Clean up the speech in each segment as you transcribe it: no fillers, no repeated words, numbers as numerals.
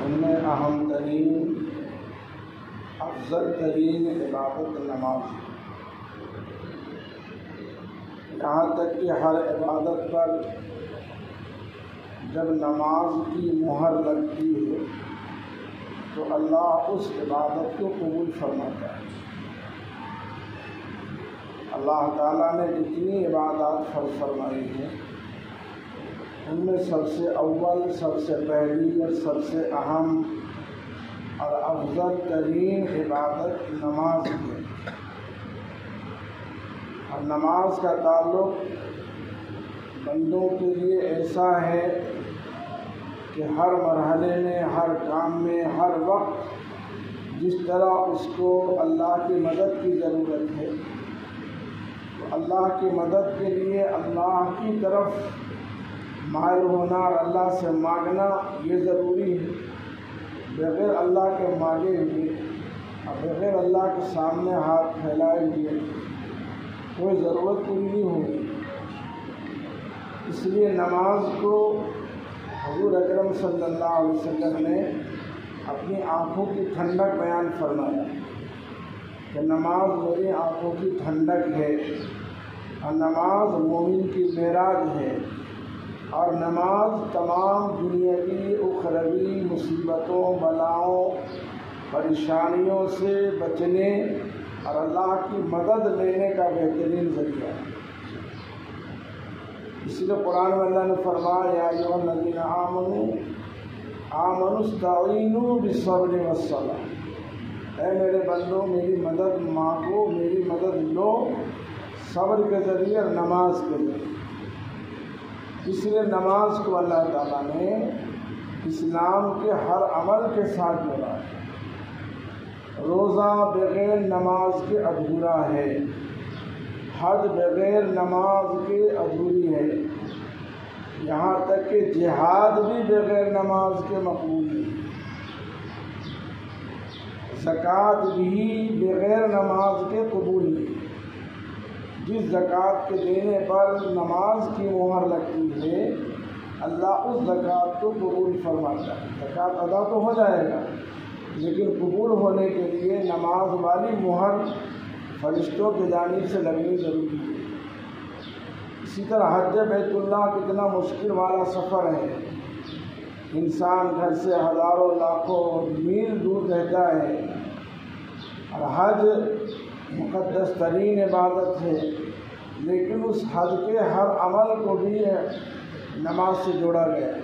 ان میں اہم ترین افضل ترین عبادت نماز ہے۔ یہاں تک کہ ہر عبادت پر جب نماز کی مہر لگتی ہے تو اللہ اس عبادت کو قبول فرماتا ہے۔ اللہ تعالیٰ نے جتنی عبادات فرض فرمائی ہیں ان میں سب سے اول، سب سے پہلی اور سب سے اہم اور افضل ترین عبادت نماز ہے۔ اور نماز کا تعلق بندوں کے لیے ایسا ہے کہ ہر مرحلے میں، ہر کام میں، ہر وقت جس طرح اس کو اللہ کی مدد کی ضرورت ہے تو اللہ کی مدد کے لیے اللہ کی طرف مائل ہونا اور اللہ سے مانگنا یہ ضروری ہے۔ بغیر اللہ کے مانگے ہوئے اور بغیر اللہ کے سامنے ہاتھ پھیلائے ہوئے کوئی ضرورت پوری نہیں ہوگی۔ اس لیے نماز کو حضور اکرم صلی اللہ علیہ وسلم نے اپنی آنکھوں کی ٹھنڈک بیان فرمایا کہ نماز میری آنکھوں کی ٹھنڈک ہے، اور نماز مومن کی معراج ہے، اور نماز تمام دنیاوی اخروی مصیبتوں، بلاؤں، پریشانیوں سے بچنے اور اللہ کی مدد لینے کا بہترین ذریعہ ہے۔ اس لیے قرآن میں اللہ نے فرمایا یا ایھا الذین آمنوا استعینوا بالصبر والصلاۃ، اے میرے بندو میری مدد مانگو، میری مدد لو صبر کے ذریعے اور نماز کے ذریعے۔ اس لیے نماز کو اللہ تعالیٰ نے اسلام کے ہر عمل کے ساتھ جوڑا ہے۔ روزہ بغیر نماز کے ادھورا ہے، حج بغیر نماز کے ادھوری ہے، یہاں تک کہ جہاد بھی بغیر نماز کے مقبول نہیں، زکوٰۃ بھی بغیر نماز کے قبول نہیں۔ جس زکوٰۃ کے دینے پر نماز کی مہر لگتی ہے اللہ اس زکوٰۃ کو قبول فرماتا ہے۔ زکوٰۃ ادا تو ہو جائے گا لیکن قبول ہونے کے لیے نماز والی مہر فرشتوں کی جانب سے لگنی ضروری ہے۔ اسی طرح حج بیت اللہ کتنا مشکل والا سفر ہے، انسان گھر سے ہزاروں لاکھوں میل دور رہتا ہے، اور حج مقدس ترین عبادت ہے، لیکن اس حج کے ہر عمل کو بھی نماز سے جوڑا گیا ہے۔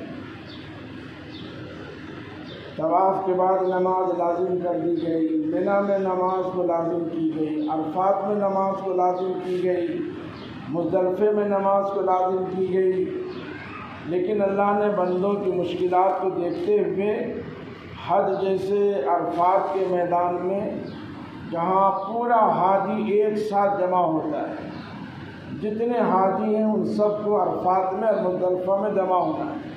طواف کے بعد نماز لازم کر دی گئی، منی میں نماز کو لازم کی گئی، عرفات میں نماز کو لازم کی گئی، مزدلفے میں نماز کو لازم کی گئی، لیکن اللہ نے بندوں کی مشکلات کو دیکھتے ہوئے حج جیسے عرفات کے میدان میں جہاں پورا حاجی ایک ساتھ جمع ہوتا ہے، جتنے حاجی ہیں ان سب کو عرفات میں اور مزدلفہ میں جمع ہونا ہے۔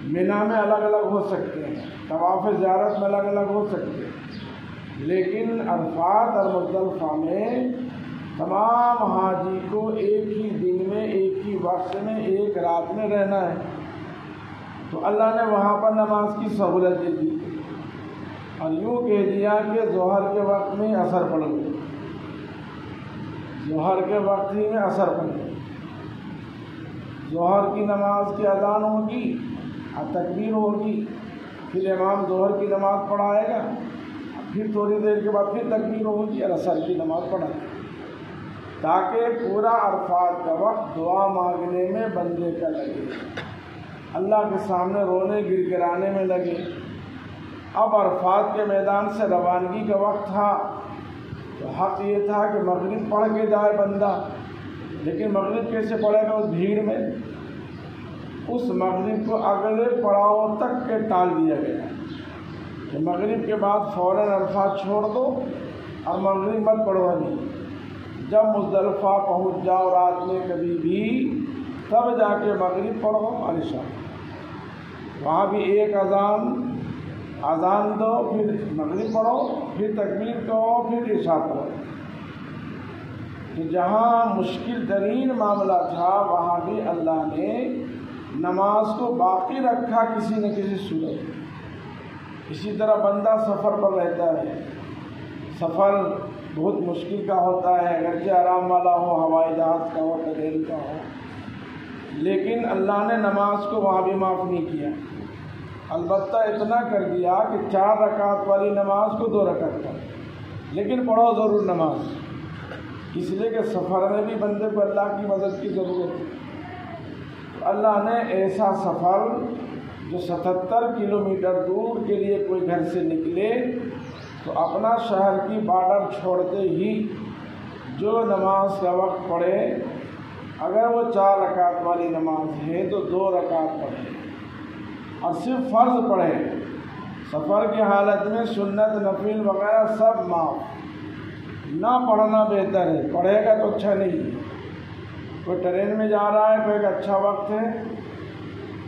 منی میں الگ الگ ہو سکتے ہیں، طواف زیارت میں الگ الگ ہو سکتے ہیں، لیکن عرفات اور مزدلفہ میں تمام حاجی کو ایک ہی دن میں، ایک ہی وقت میں، ایک رات میں رہنا ہے۔ تو اللہ نے وہاں پر نماز کی سہولت دے دی اور یوں کہہ دیا کہ ظہر کے وقت میں اثر پڑ گئی، ظہر کے وقت ہی میں اثر پڑ گئی۔ ظہر کی نماز کی اذان ہوگی اور تکبیر ہوگی، پھر امام ظہر کی نماز پڑھائے گا، پھر تھوڑی دیر کے بعد پھر تکبیر ہوگی اور عصر کی نماز پڑھائے گا، تاکہ پورا عرفات کا وقت دعا مانگنے میں بندے کا لگے، اللہ کے سامنے رونے گر گرانے میں لگے۔ اب عرفات کے میدان سے روانگی کا وقت تھا تو حق یہ تھا کہ مغرب پڑھ کے جائے بندہ، لیکن مغرب کیسے پڑھے گا اس بھیڑ میں؟ اس مغرب کو اگلے پڑاؤ تک کے ٹال دیا گیا کہ مغرب کے بعد فوراً عرفات چھوڑ دو اور مغرب مت پڑھو ابھی، جب مزدلفہ پہنچ جاؤ رات میں کبھی بھی تب جا کے مغرب پڑھو اور عشاء، وہاں بھی ایک اذان دو، پھر مغرب پڑھو، پھر تکبیر کہو، پھر عشاء پڑھو۔ تو جہاں مشکل ترین معاملہ تھا وہاں بھی اللہ نے نماز کو باقی رکھا کسی نہ کسی صورت میں۔ اسی طرح بندہ سفر پر رہتا ہے، سفر بہت مشکل کا ہوتا ہے، اگرچہ آرام والا ہو، ہوائی جہاز کا ہو، ٹرین کا ہو، لیکن اللہ نے نماز کو وہاں بھی معاف نہیں کیا، البتہ اتنا کر دیا کہ 4 رکعت والی نماز کو 2 رکعت کر، لیکن پڑھو ضرور نماز، اس لیے کہ سفر میں بھی بندے کو اللہ کی مدد کی ضرورت ہے۔ اللہ نے ایسا سفر جو 77 کلومیٹر دور کے لیے کوئی گھر سے نکلے تو اپنا شہر کی بارڈر چھوڑتے ہی جو نماز کا وقت پڑھے، اگر وہ 4 رکعت والی نماز ہے تو 2 رکعت پڑھے اور صرف فرض پڑھے، سفر کی حالت میں سنت نفل وغیرہ سب معاف، نہ پڑھنا بہتر ہے، پڑھے گا تو اچھا نہیں ہے۔ کوئی ٹرین میں جا رہا ہے، کوئی ایک اچھا وقت ہے،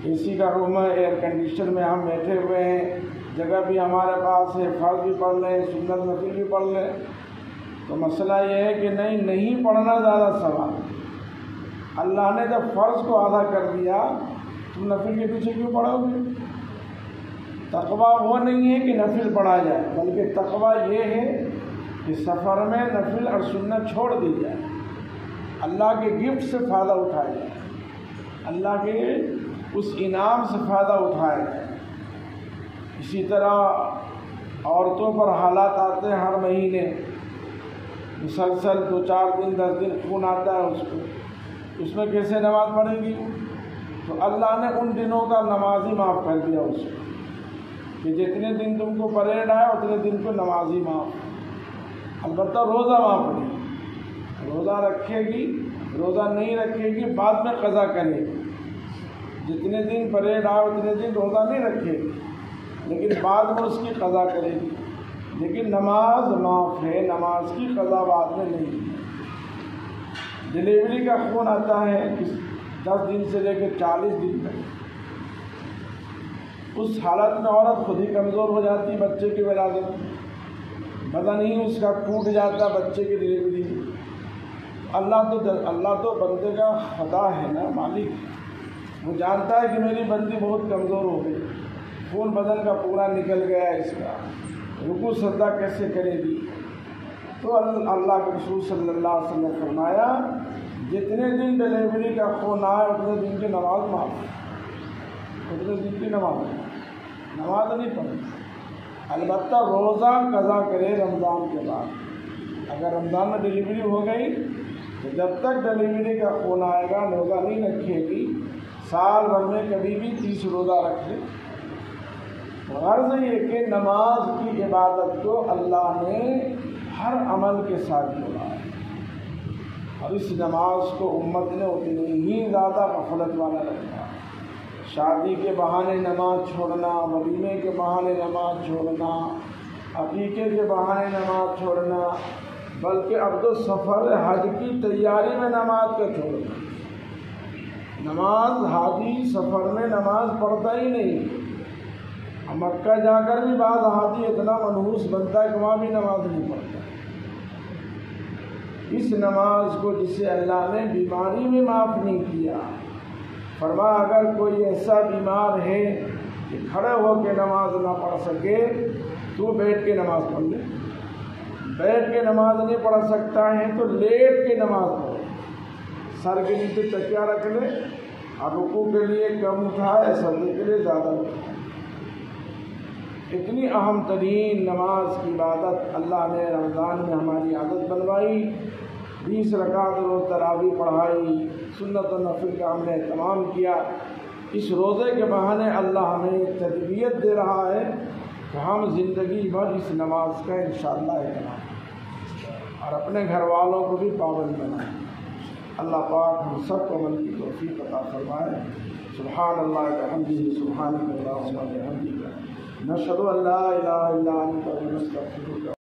اے سی کا روم ہے، ایئر کنڈیشن میں ہم بیٹھے ہوئے ہیں، جگہ بھی ہمارے پاس ہے، فرض بھی پڑھ لیں، سنت نفل بھی پڑھ لیں، تو مسئلہ یہ ہے کہ نہیں پڑھنا زیادہ ثواب۔ اللہ نے جب فرض کو ادا کر دیا تم نفل کے پیچھے کیوں پڑھو گے؟ تقویٰ وہ نہیں ہے کہ نفل پڑھا جائے، بلکہ تقویٰ یہ ہے کہ سفر میں نفل اور سنت چھوڑ دی جائے، اللہ کے گفٹ سے فائدہ اٹھایا جائے، اللہ کے اس انعام سے فائدہ اٹھایا جائے۔ اسی طرح عورتوں پر حالات آتے ہیں ہر مہینے، مسلسل 2-4 دن 10 دن خون آتا ہے اس میں کیسے نماز پڑھے گی؟ تو اللہ نے ان دنوں کا نماز ہی معاف کر دیا اس کو، کہ جتنے دن تم کو پریڈ آئے اتنے دن کو نماز ہی معاف، البتہ روزہ معاف نہیں، روزہ رکھے گی، روزہ نہیں رکھے گی بعد میں قضا کرے گی، جتنے دن پریڈ آئے اتنے دن روزہ نہیں رکھے گی لیکن بعد میں اس کی قضا کرے گی، لیکن نماز معاف ہے، نماز کی قضا بعد میں نہیں ہے۔ ڈلیوری کا خون آتا ہے 10 دن سے لے کے 40 دن تک، اس حالت میں عورت خود ہی کمزور ہو جاتی، بچے کی ولادت، بدن ہی اس کا ٹوٹ جاتا بچے کی ڈلیوری۔ اللہ تو بندے کا خدا ہے نا، مالک، وہ جانتا ہے کہ میری بندی بہت کمزور ہو گئی، خون بدن کا پورا نکل گیا، اس کا رکوع سجدہ کیسے کرے گی؟ تو اللہ کے رسول صلی اللہ علیہ وسلم نے فرمایا جتنے دن ڈلیوری کا خون آئے اتنے دن کی نماز معاف، اتنے دن کی نماز نہیں پڑھیں، البتہ روزہ قضا کرے رمضان کے بعد۔ اگر رمضان میں ڈلیوری ہو گئی تو جب تک ڈلیوری کا خون آئے گا روزہ نہیں رکھے گی، سال بھر میں کبھی بھی 30 روزہ رکھے۔ غرض یہ کہ نماز کی عبادت کو اللہ نے ہر عمل کے ساتھ جوڑا ہے، اور اس نماز کو امت نے اتنی ہی زیادہ غفلت والا رکھا۔ شادی کے بہانے نماز چھوڑنا، ولیمے کے بہانے نماز چھوڑنا، عقیقے کے بہانے نماز چھوڑنا، بلکہ اب تو سفر حج کی تیاری میں نماز کا چھوڑنا۔ نماز حاجی سفر میں نماز پڑھتا ہی نہیں، مکہ جا کر بھی بعض حاجی اتنا منحوس بنتا ہے کہ وہاں بھی نماز نہیں پڑھتا۔ اس نماز کو جسے اللہ نے بیماری میں معاف نہیں کیا، فرمایا اگر کوئی ایسا بیمار ہے کہ کھڑے ہو کے نماز نہ پڑھ سکے تو بیٹھ کے نماز پڑھ لے، بیٹھ کے نماز نہیں پڑھ سکتا ہے تو لیٹ کے نماز پڑھے، سر کے نیچے تکیہ رکھ لے اور رکوع کے لیے کم اٹھائے، سجدے کے لیے زیادہ اٹھائے۔ اتنی اہم ترین نماز کی عبادت اللہ نے رمضان میں ہماری عادت بنوائی، 20 رکعت روز تراویح پڑھائی، سنت و نفل کا ہم نے اہتمام کیا۔ اس روزے کے بہانے اللہ ہمیں تربیت دے رہا ہے کہ ہم زندگی بھر اس نماز کا انشاءاللہ اہتمام اور اپنے گھر والوں کو بھی پابند بنائیں۔ اللہ پاک ہم سب کو عمل کی توفیق عطا فرمائے۔ سبحان اللہ وبحمدہ، سبحانک اللہم وبحمدک، نشہد ان لا الہ الا انت نستغفرک۔